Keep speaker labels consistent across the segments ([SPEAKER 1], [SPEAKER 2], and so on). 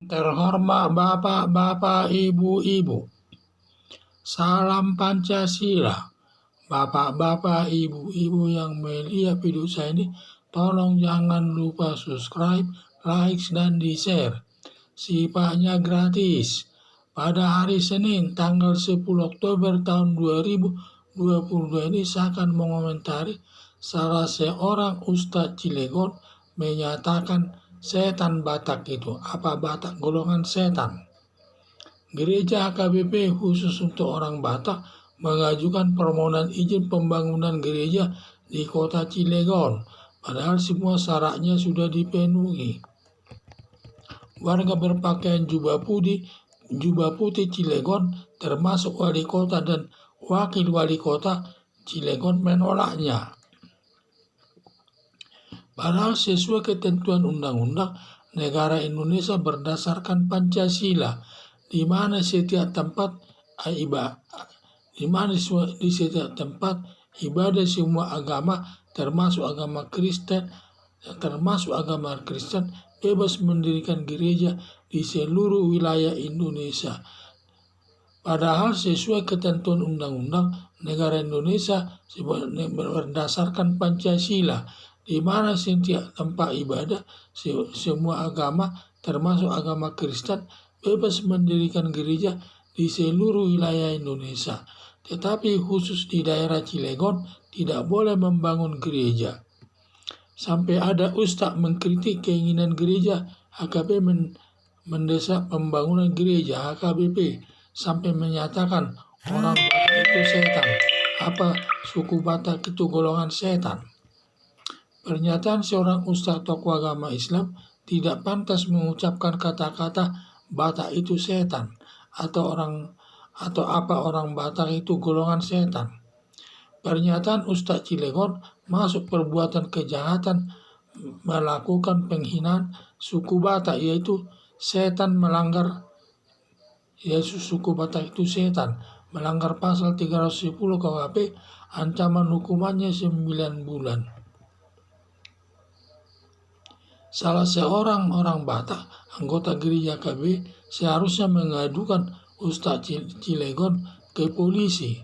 [SPEAKER 1] Terhormat Bapak-bapak, Ibu-ibu, salam Pancasila. Bapak-bapak, Ibu-ibu yang melihat video saya ini, tolong jangan lupa subscribe, like, dan di-share. Sifatnya gratis. Pada hari Senin, tanggal 10 Oktober tahun 2022 ini, saya akan mengomentari salah seorang Ustadz Cilegon menyatakan setan Batak itu. Apa Batak golongan setan? Gereja HKBP khusus untuk orang Batak mengajukan permohonan izin pembangunan gereja di kota Cilegon, padahal semua syaratnya sudah dipenuhi. Warga berpakaian jubah putih Cilegon, termasuk wali kota dan wakil wali kota Cilegon, menolaknya. Padahal sesuai ketentuan undang-undang negara Indonesia berdasarkan Pancasila, di mana setiap tempat ibadah semua agama, termasuk agama Kristen, bebas mendirikan gereja di seluruh wilayah Indonesia. Padahal sesuai ketentuan undang-undang negara Indonesia berdasarkan Pancasila, di mana setiap tempat ibadah semua agama, termasuk agama Kristen, bebas mendirikan gereja di seluruh wilayah Indonesia. Tetapi khusus di daerah Cilegon tidak boleh membangun gereja. Sampai ada ustaz mengkritik keinginan gereja HKBP mendesak pembangunan gereja HKBP, sampai menyatakan orang Batak itu setan. Apa suku Batak itu golongan setan? Pernyataan seorang ustaz tokoh agama Islam tidak pantas mengucapkan kata-kata Batak itu setan atau orang Batak itu golongan setan. Pernyataan Ustadz Cilegon masuk perbuatan kejahatan melakukan penghinaan suku Batak, yaitu suku Batak itu setan, melanggar pasal 310 KUHP, ancaman hukumannya 9 bulan. Salah seorang orang Batak, anggota gereja KB, seharusnya mengadukan Ustadz Cilegon ke polisi.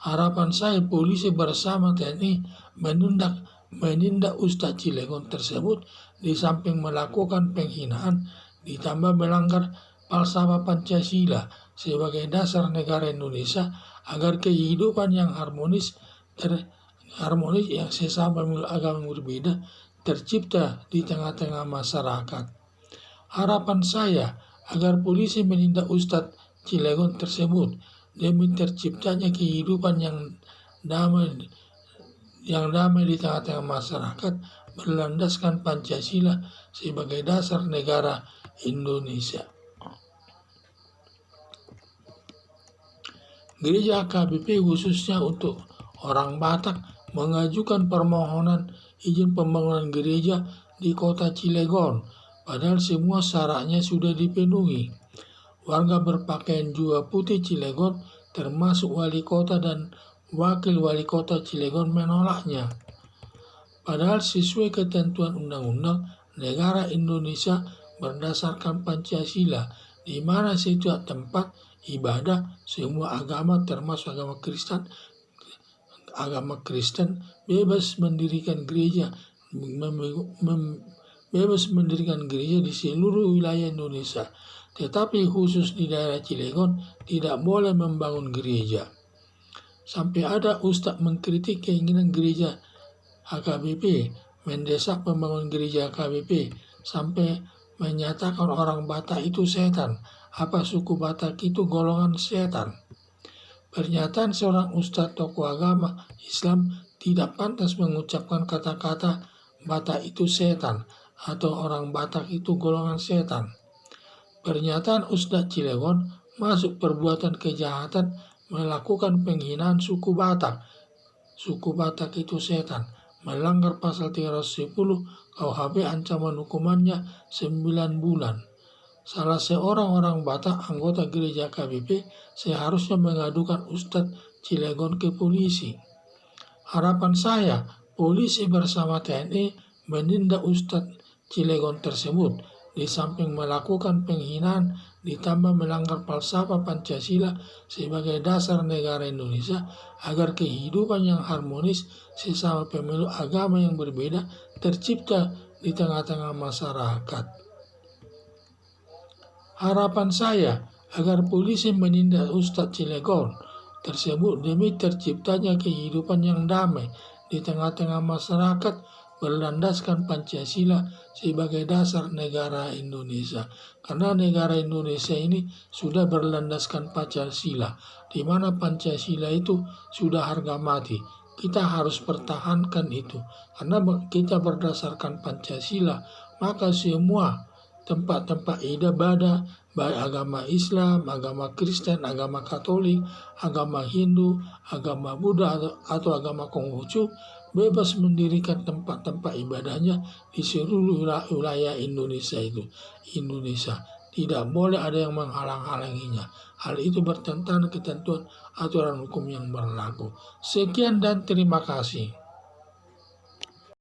[SPEAKER 1] Harapan saya polisi bersama TNI menindak Ustadz Cilegon tersebut, di samping melakukan penghinaan, ditambah melanggar falsafah Pancasila sebagai dasar negara Indonesia, agar kehidupan yang harmonis yang sesama agama berbeda tercipta di tengah-tengah masyarakat. Harapan saya agar polisi menindak Ustadz Cilegon tersebut demi terciptanya kehidupan yang damai di tengah-tengah masyarakat, berlandaskan Pancasila sebagai dasar negara Indonesia. Gereja HKBP khususnya untuk orang Batak mengajukan permohonan izin pembangunan gereja di kota Cilegon, padahal semua syaratnya sudah dipenuhi. Warga berpakaian jubah putih Cilegon, termasuk wali kota dan wakil wali kota Cilegon, menolaknya. Padahal sesuai ketentuan undang-undang negara Indonesia berdasarkan Pancasila, di mana setiap tempat ibadah semua agama, termasuk agama Kristen, bebas mendirikan gereja di seluruh wilayah Indonesia. Tetapi khusus di daerah Cilegon tidak boleh membangun gereja. Sampai ada ustaz mengkritik keinginan gereja HKBP, mendesak pembangunan gereja HKBP, sampai menyatakan orang Batak itu setan. Apa suku Batak itu golongan setan? Pernyataan seorang ustadz tokoh agama Islam tidak pantas mengucapkan kata-kata Batak itu setan atau orang Batak itu golongan setan. Pernyataan Ustadz Cilegon masuk perbuatan kejahatan melakukan penghinaan suku Batak. Suku Batak itu setan, melanggar pasal 310 KUHP, ancaman hukumannya 9 bulan. Salah seorang orang Batak, anggota gereja KBP, seharusnya mengadukan Ustadz Cilegon ke polisi. Harapan saya, polisi bersama TNI menindak Ustadz Cilegon tersebut, di samping melakukan penghinaan ditambah melanggar falsafah Pancasila sebagai dasar negara Indonesia agar kehidupan yang harmonis sesama pemeluk agama yang berbeda tercipta di tengah-tengah masyarakat. Harapan saya agar polisi menindak Ustadz Cilegon tersebut demi terciptanya kehidupan yang damai di tengah-tengah masyarakat berlandaskan Pancasila sebagai dasar negara Indonesia. Karena negara Indonesia ini sudah berlandaskan Pancasila, di mana Pancasila itu sudah harga mati. Kita harus pertahankan itu. Karena kita berdasarkan Pancasila, maka semua tempat-tempat ibadah, baik agama Islam, agama Kristen, agama Katolik, agama Hindu, agama Buddha, atau agama Konghucu, bebas mendirikan tempat-tempat ibadahnya di seluruh wilayah Indonesia itu. Indonesia tidak boleh ada yang menghalang-halanginya. Hal itu bertentangan ketentuan aturan hukum yang berlaku. Sekian dan terima kasih.